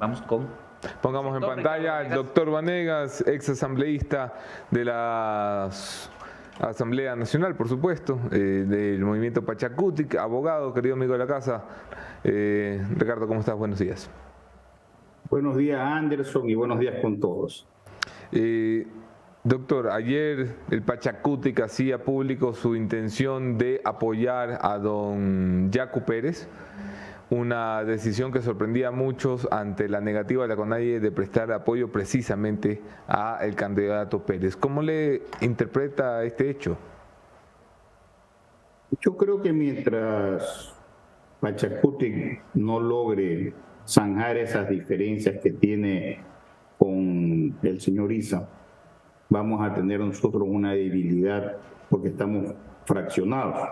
Vamos con... Pongamos en pantalla al doctor Vanegas, ex asambleísta de la Asamblea Nacional, por supuesto, del movimiento Pachacutic, abogado, querido amigo de la casa. Ricardo, ¿cómo estás? Buenos días. Buenos días, Anderson, y buenos días con todos. Doctor, ayer el Pachacutic hacía público su intención de apoyar a don Yacu Pérez, una decisión que sorprendía a muchos ante la negativa de la CONAIE de prestar apoyo precisamente al candidato Pérez. ¿Cómo le interpreta este hecho? Yo creo que mientras Pachacutic no logre zanjar esas diferencias que tiene con el señor Issa, vamos a tener nosotros una debilidad porque estamos fraccionados.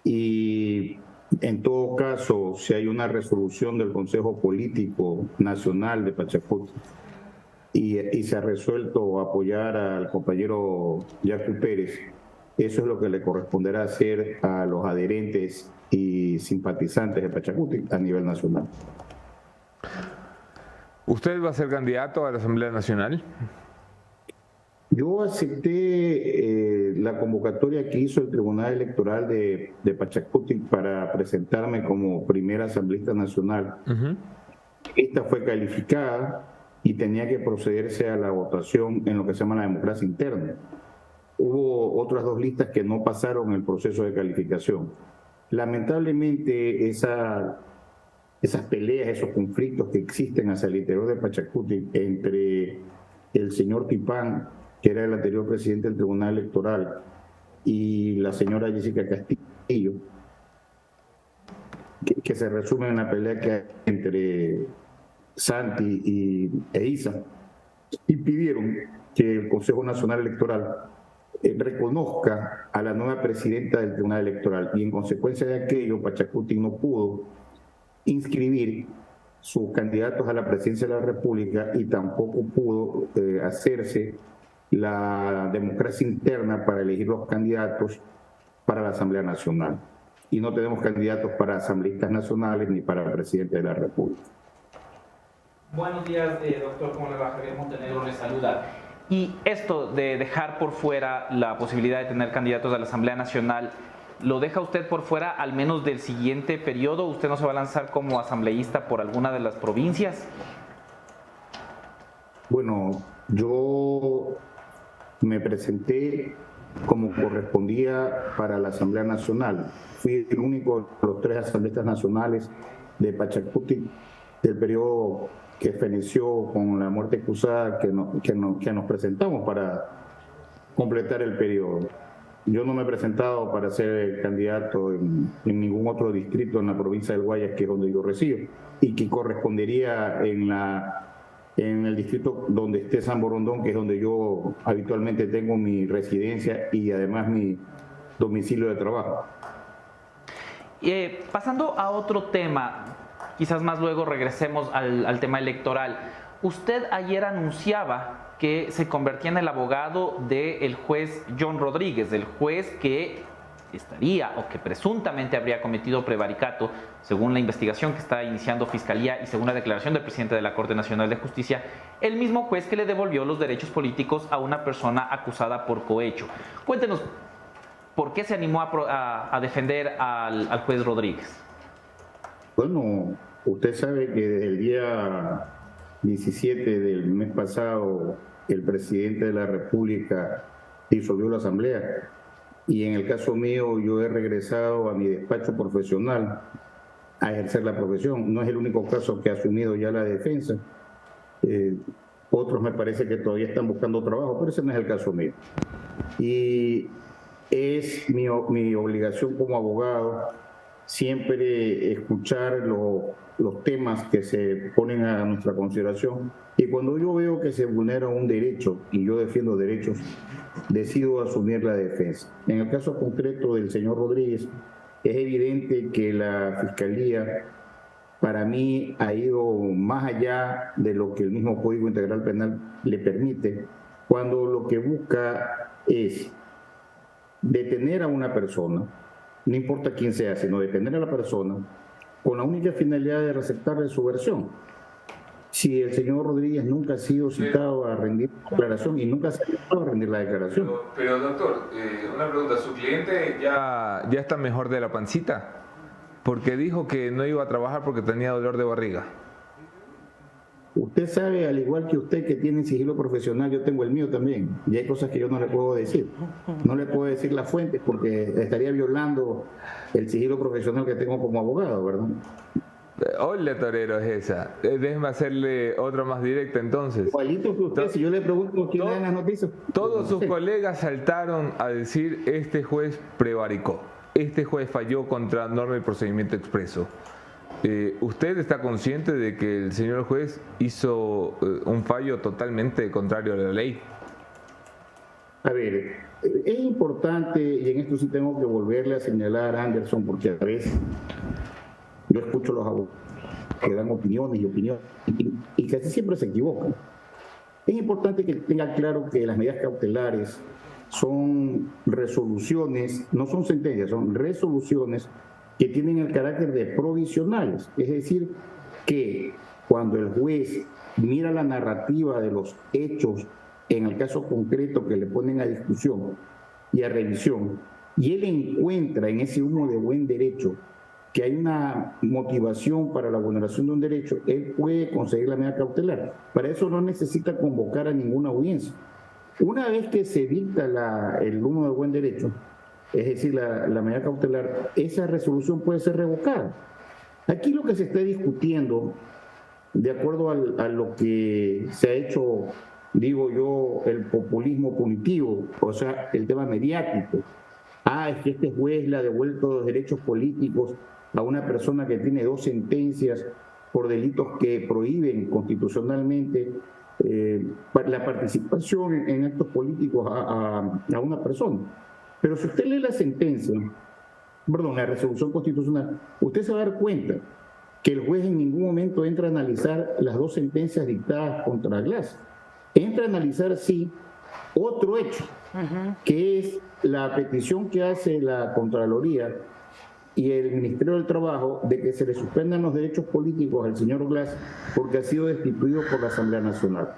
Y en todo caso, si hay una resolución del Consejo Político Nacional de Pachacutic y se ha resuelto apoyar al compañero Yacu Pérez, eso es lo que le corresponderá hacer a los adherentes y simpatizantes de Pachacutic a nivel nacional. ¿Usted va a ser candidato a la Asamblea Nacional? Yo acepté la convocatoria que hizo el Tribunal Electoral de Pachacutic para presentarme como primer asambleísta nacional. Esta fue calificada y tenía que procederse a la votación en lo que se llama la democracia interna. Hubo otras dos listas que no pasaron el proceso de calificación. Lamentablemente esas peleas, esos conflictos que existen hacia el interior de Pachacutic entre el señor Tipán, que era el anterior presidente del Tribunal Electoral, y la señora Jessica Castillo, que se resume en la pelea que hay entre Santi e Issa, y pidieron que el Consejo Nacional Electoral reconozca a la nueva presidenta del Tribunal Electoral, y en consecuencia de aquello Pachacutic no pudo inscribir sus candidatos a la presidencia de la República y tampoco pudo hacerse la democracia interna para elegir los candidatos para la Asamblea Nacional. Y no tenemos candidatos para asambleístas nacionales ni para presidente de la República. Buenos días, doctor. ¿Cómo le va? Javier Montenegro le saluda. Y esto de dejar por fuera la posibilidad de tener candidatos a la Asamblea Nacional, ¿lo deja usted por fuera al menos del siguiente periodo? ¿Usted no se va a lanzar como asambleísta por alguna de las provincias? Bueno, yo me presenté como correspondía para la Asamblea Nacional. Fui el único de los tres asambleístas nacionales de Pachacutic del periodo que feneció con la muerte cruzada que nos presentamos para completar el periodo. Yo no me he presentado para ser candidato en ningún otro distrito en la provincia del Guayas, que es donde yo resido, y que correspondería en el distrito donde esté San Borondón, que es donde yo habitualmente tengo mi residencia y además mi domicilio de trabajo. Pasando a otro tema, quizás más luego regresemos al tema electoral. Usted ayer anunciaba que se convertía en el abogado del juez John Rodríguez, del juez que estaría o que presuntamente habría cometido prevaricato, según la investigación que está iniciando Fiscalía y según la declaración del presidente de la Corte Nacional de Justicia, el mismo juez que le devolvió los derechos políticos a una persona acusada por cohecho. Cuéntenos, ¿por qué se animó a defender al juez Rodríguez? Bueno, usted sabe que desde el día 17 del mes pasado el presidente de la República disolvió la Asamblea, y en el caso mío yo he regresado a mi despacho profesional a ejercer la profesión. No es el único caso que ha asumido ya la defensa. Otros me parece que todavía están buscando trabajo, pero ese no es el caso mío. Y es mi obligación como abogado siempre escuchar los temas que se ponen a nuestra consideración, y cuando yo veo que se vulnera un derecho y yo defiendo derechos, decido asumir la defensa. En el caso concreto del señor Rodríguez, es evidente que la Fiscalía para mí ha ido más allá de lo que el mismo Código Integral Penal le permite, cuando lo que busca es detener a una persona, no importa quién sea, sino detener a la persona con la única finalidad de receptarle su versión. si el señor Rodríguez nunca ha sido citado a rendir declaración y nunca se ha citado a rendir la declaración. Pero doctor, una pregunta, ¿su cliente ya está mejor de la pancita? Porque dijo que no iba a trabajar porque tenía dolor de barriga. Usted sabe, al igual que usted que tiene sigilo profesional, yo tengo el mío también. Y hay cosas que yo no le puedo decir. No le puedo decir las fuentes porque estaría violando el sigilo profesional que tengo como abogado, ¿verdad? Hola, torero, es esa. Déjeme hacerle otra más directa entonces. Igualito que usted, si yo le pregunto quién da las noticias. Todos sus colegas saltaron a decir: este juez prevaricó, este juez falló contra norma y procedimiento expreso. ¿Usted está consciente de que el señor juez hizo un fallo totalmente contrario a la ley? A ver, es importante, y en esto sí tengo que volverle a señalar a Anderson, porque a veces yo escucho a los abogados que dan opiniones y casi siempre se equivocan. Es importante que tenga claro que las medidas cautelares son resoluciones, no son sentencias, son resoluciones que tienen el carácter de provisionales. Es decir, que cuando el juez mira la narrativa de los hechos, en el caso concreto que le ponen a discusión y a revisión, y él encuentra en ese humo de buen derecho que hay una motivación para la vulneración de un derecho, él puede conseguir la medida cautelar. Para eso no necesita convocar a ninguna audiencia. Una vez que se dicta el humo de buen derecho, es decir, la medida cautelar, esa resolución puede ser revocada. Aquí lo que se está discutiendo, de acuerdo a lo que se ha hecho, digo yo, el populismo punitivo, o sea, el tema mediático. Es que este juez le ha devuelto los derechos políticos a una persona que tiene 2 sentencias por delitos que prohíben constitucionalmente la participación en actos políticos a una persona. Pero si usted lee la sentencia, la resolución constitucional, usted se va a dar cuenta que el juez en ningún momento entra a analizar las 2 sentencias dictadas contra Glass. Entra a analizar, sí, otro hecho, que es la petición que hace la Contraloría y el Ministerio del Trabajo de que se le suspendan los derechos políticos al señor Glass porque ha sido destituido por la Asamblea Nacional.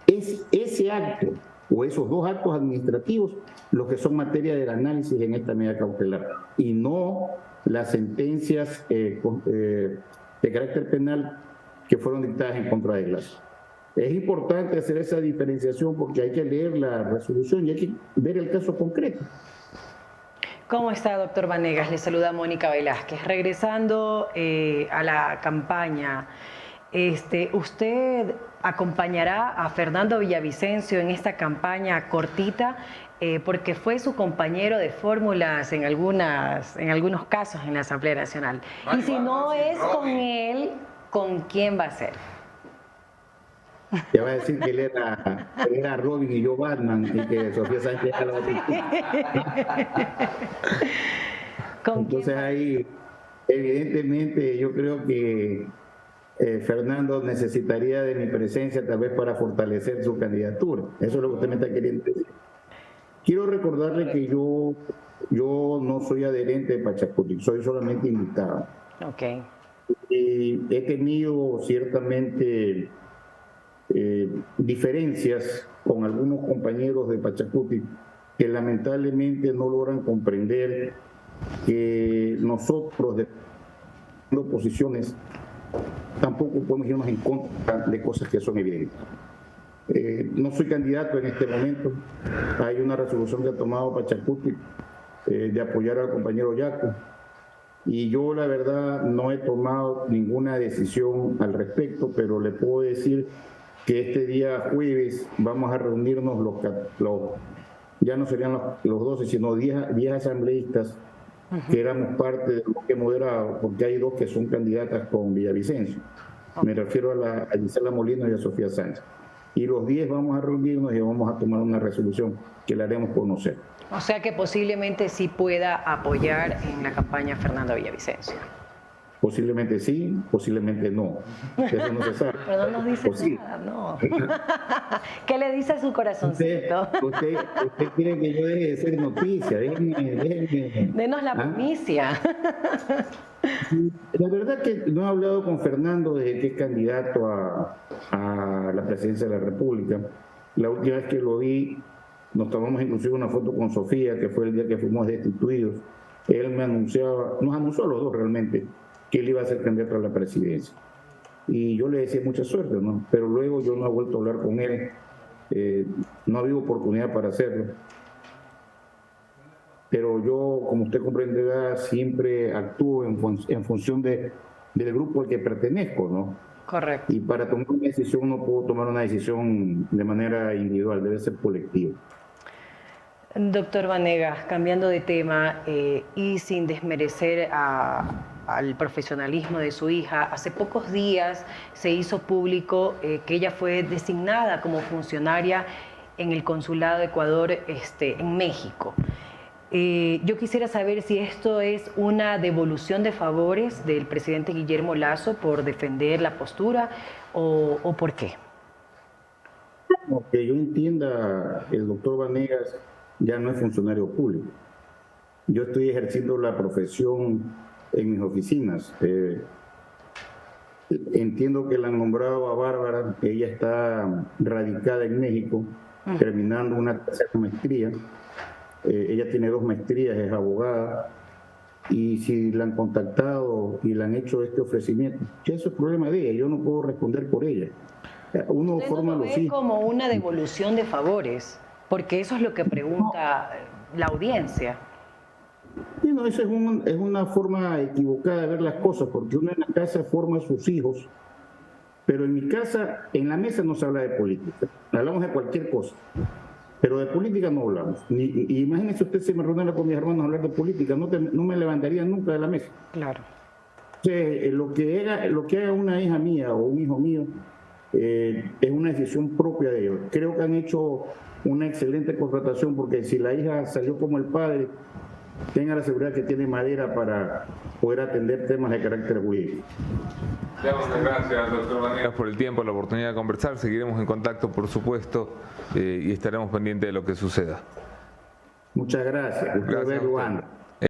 Es ese acto o esos 2 actos administrativos los que son materia del análisis en esta medida cautelar y no las sentencias de carácter penal que fueron dictadas en contra de Glass. Es importante hacer esa diferenciación porque hay que leer la resolución y hay que ver el caso concreto. ¿Cómo está, doctor Vanegas? Le saluda Mónica Velázquez. Regresando a la campaña, ¿usted acompañará a Fernando Villavicencio en esta campaña cortita? Porque fue su compañero de fórmulas en algunos casos en la Asamblea Nacional. Y si no es con él, ¿con quién va a ser? Ya va a decir que él era Robin y yo Batman y que Sofía Sánchez era la otra. Entonces ahí, evidentemente, yo creo que Fernando necesitaría de mi presencia tal vez para fortalecer su candidatura. Eso es lo que usted me está queriendo decir. Quiero recordarle que yo no soy adherente de Pachacutic, soy solamente invitado. Okay. Y he tenido ciertamente diferencias con algunos compañeros de Pachacutic que lamentablemente no logran comprender que nosotros, de posiciones, tampoco podemos irnos en contra de cosas que son evidentes. No soy candidato en este momento. Hay una resolución que ha tomado Pachacutic de apoyar al compañero Yaco. Y yo, la verdad, no he tomado ninguna decisión al respecto, pero le puedo decir que este día jueves vamos a reunirnos ya no serían los 12, sino 10 asambleístas que éramos parte de lo que moderado, porque hay 2 que son candidatas con Villavicencio. Me refiero a Gisela Molina y a Sofía Sánchez. Y los 10 vamos a reunirnos y vamos a tomar una resolución que la haremos conocer. O sea que posiblemente sí pueda apoyar en la campaña Fernando Villavicencio. Posiblemente sí, posiblemente no. Eso no se sabe. Pero no nos dice Posible. nada, no. ¿Qué le dice a su corazoncito? Usted quiere que yo deje de ser noticia. Déjeme. Denos la primicia. La verdad que no he hablado con Fernando desde que es candidato a la presidencia de la República. La última vez que lo vi, nos tomamos inclusive una foto con Sofía, que fue el día que fuimos destituidos. Él me anunciaba, nos anunció a los dos realmente, que él iba a ser candidato a la presidencia. Y yo le decía mucha suerte, ¿no? Pero luego yo no he vuelto a hablar con él. No ha habido oportunidad para hacerlo. Pero yo, como usted comprenderá, siempre actúo en función del grupo al que pertenezco, ¿no? Correcto. Y para tomar una decisión no puedo tomar una decisión de manera individual, debe ser colectiva. Doctor Vanegas, cambiando de tema y sin desmerecer al profesionalismo de su hija, hace pocos días se hizo público que ella fue designada como funcionaria en el Consulado de Ecuador en México. Yo quisiera saber si esto es una devolución de favores del presidente Guillermo Lasso por defender la postura o por qué. No, que yo entienda, el doctor Vanegas ya no es funcionario público. Yo estoy ejerciendo la profesión en mis oficinas. Entiendo que la han nombrado a Bárbara, ella está radicada en México, terminando una tercera maestría. Ella tiene 2 maestrías, es abogada, y si la han contactado y le han hecho este ofrecimiento, ya eso es problema de ella, yo no puedo responder por ella. Uno ¿Usted forma no lo los ve hijos. como una devolución de favores? Porque eso es lo que pregunta la audiencia. Sí, no, eso es una forma equivocada de ver las cosas, porque uno en la casa forma a sus hijos, pero en mi casa, en la mesa no se habla de política, hablamos de cualquier cosa. Pero de política no hablamos. Imagínese usted si me reuniera con mis hermanos a hablar de política, no me levantaría nunca de la mesa. Claro. Entonces, lo que haga una hija mía o un hijo mío es una decisión propia de ellos. Creo que han hecho una excelente contratación porque si la hija salió como el padre, tenga la seguridad que tiene madera para poder atender temas de carácter jurídico. Gracias, doctor Vanegas, por el tiempo, la oportunidad de conversar. Seguiremos en contacto, por supuesto, y estaremos pendientes de lo que suceda. Muchas gracias. Gracias a usted.